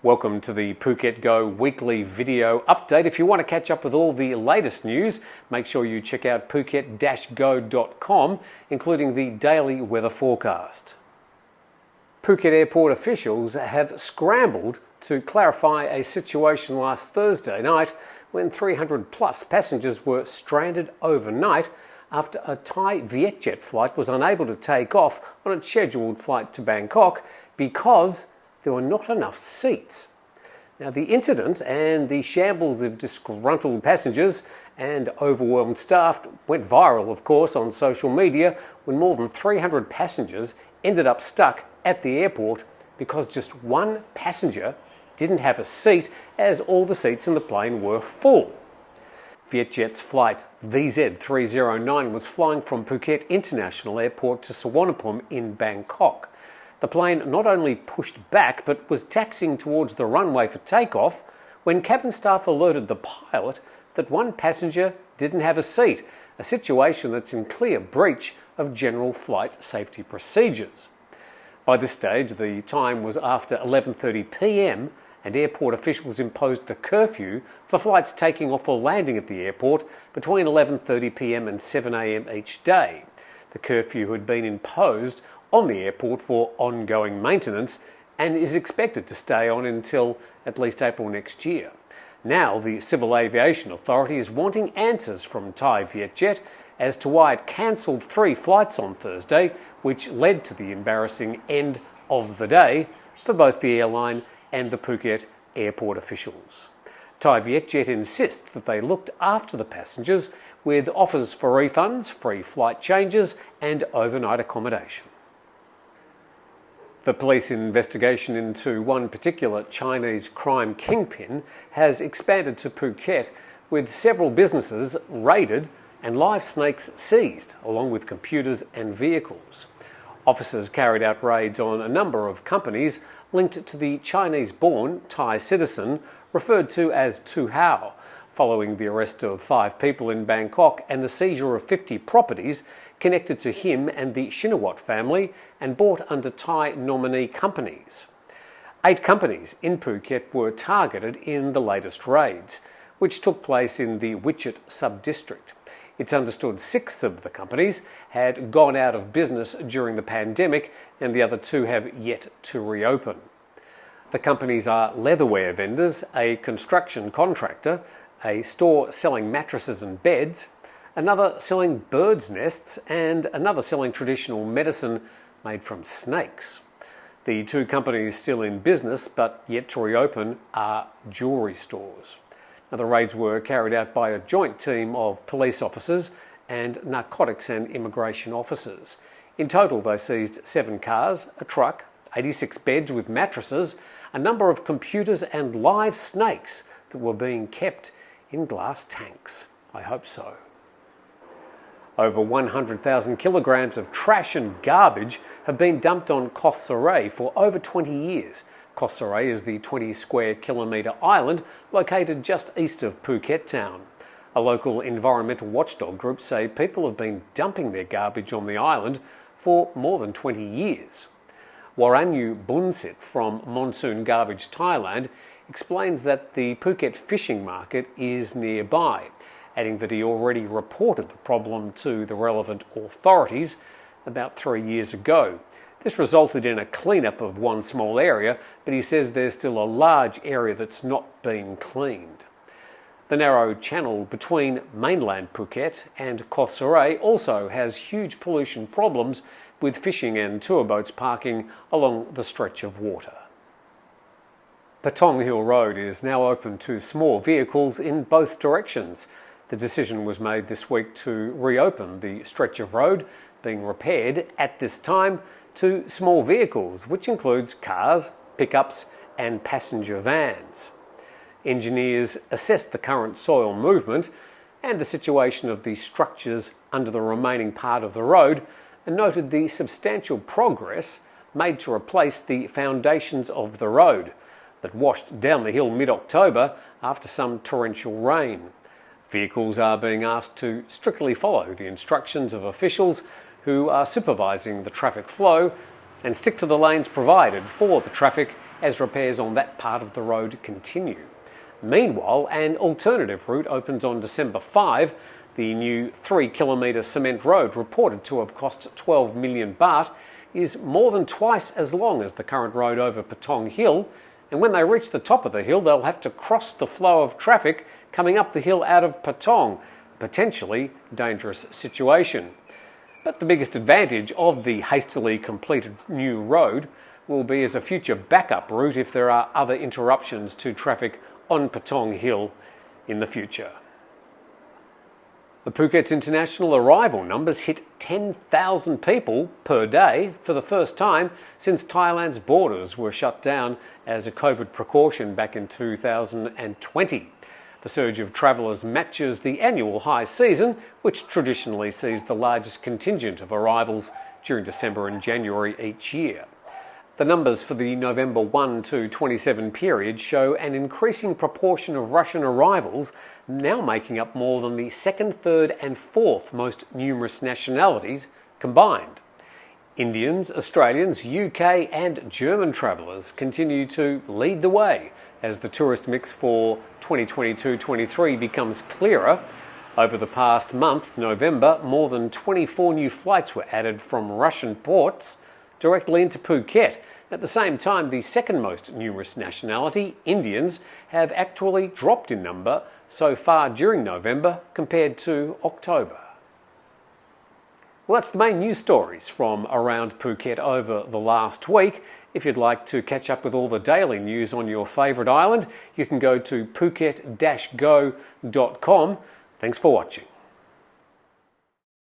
Welcome to the Phuket Go weekly video update. If you want to catch up with all the latest news, make sure you check out phuket-go.com, including the daily weather forecast. Phuket Airport officials have scrambled to clarify a situation last Thursday night when 300 plus passengers were stranded overnight after a Thai VietJet flight was unable to take off on its scheduled flight to Bangkok because there were not enough seats. Now, the incident and the shambles of disgruntled passengers and overwhelmed staff went viral, of course, on social media when more than 300 passengers ended up stuck at the airport because just one passenger didn't have a seat, as all the seats in the plane were full. VietJet's flight VZ309 was flying from Phuket International Airport to Suvarnabhumi in Bangkok. The plane not only pushed back but was taxiing towards the runway for takeoff when cabin staff alerted the pilot that one passenger didn't have a seat, a situation that's in clear breach of general flight safety procedures. By this stage, the time was after 11:30 p.m. and airport officials imposed the curfew for flights taking off or landing at the airport between 11:30 p.m. and 7 a.m. each day. The curfew had been imposed on the airport for ongoing maintenance and is expected to stay on until at least April next year. Now, the Civil Aviation Authority is wanting answers from Thai VietJet as to why it cancelled 3 flights on Thursday, which led to the embarrassing end of the day for both the airline and the Phuket airport officials. Thai VietJet insists that they looked after the passengers with offers for refunds, free flight changes and overnight accommodation. The police investigation into one particular Chinese crime kingpin has expanded to Phuket, with several businesses raided and live snakes seized, along with computers and vehicles. Officers carried out raids on a number of companies linked to the Chinese-born Thai citizen referred to as Tu Hao, following the arrest of 5 people in Bangkok and the seizure of 50 properties connected to him and the Shinawat family and bought under Thai nominee companies. 8 companies in Phuket were targeted in the latest raids, which took place in the Wichit sub-district. It's understood 6 of the companies had gone out of business during the pandemic and the other 2 have yet to reopen. The companies are leatherware vendors, a construction contractor, a store selling mattresses and beds, another selling birds' nests, and another selling traditional medicine made from snakes. The 2 companies still in business but yet to reopen are jewellery stores. Now, the raids were carried out by a joint team of police officers and narcotics and immigration officers. In total, they seized 7 cars, a truck, 86 beds with mattresses, a number of computers and live snakes that were being kept in glass tanks. I hope so. Over 100,000 kilograms of trash and garbage have been dumped on Koh Sirae for over 20 years. Koh Sirae is the 20 square kilometre island located just east of Phuket Town. A local environmental watchdog group say people have been dumping their garbage on the island for more than 20 years. Waranyu Bunsit from Monsoon Garbage Thailand explains that the Phuket fishing market is nearby, adding that he already reported the problem to the relevant authorities about 3 years ago. This resulted in a clean-up of one small area, but he says there's still a large area that's not been cleaned. The narrow channel between mainland Phuket and Koh Sirae also has huge pollution problems, with fishing and tour boats parking along the stretch of water. Patong Hill Road is now open to small vehicles in both directions. The decision was made this week to reopen the stretch of road being repaired at this time to small vehicles, which includes cars, pickups and passenger vans. Engineers assessed the current soil movement and the situation of the structures under the remaining part of the road and noted the substantial progress made to replace the foundations of the road that washed down the hill mid-October after some torrential rain. Vehicles are being asked to strictly follow the instructions of officials who are supervising the traffic flow and stick to the lanes provided for the traffic as repairs on that part of the road continue. Meanwhile, an alternative route opens on December 5. The new 3-kilometre cement road, reported to have cost 12 million baht, is more than twice as long as the current road over Patong Hill, and when they reach the top of the hill they'll have to cross the flow of traffic coming up the hill out of Patong, a potentially dangerous situation. But the biggest advantage of the hastily completed new road will be as a future backup route if there are other interruptions to traffic on Patong Hill in the future. The Phuket's international arrival numbers hit 10,000 people per day for the first time since Thailand's borders were shut down as a COVID precaution back in 2020. The surge of travellers matches the annual high season, which traditionally sees the largest contingent of arrivals during December and January each year. The numbers for the November 1 to 27 period show an increasing proportion of Russian arrivals, now making up more than the second, third and fourth most numerous nationalities combined. Indians, Australians, UK and German travellers continue to lead the way as the tourist mix for 2022-23 becomes clearer. Over the past month, November, more than 24 new flights were added from Russian ports directly into Phuket. At the same time, the second most numerous nationality, Indians, have actually dropped in number so far during November compared to October. Well, that's the main news stories from around Phuket over the last week. If you'd like to catch up with all the daily news on your favourite island, you can go to phuket-go.com. Thanks for watching.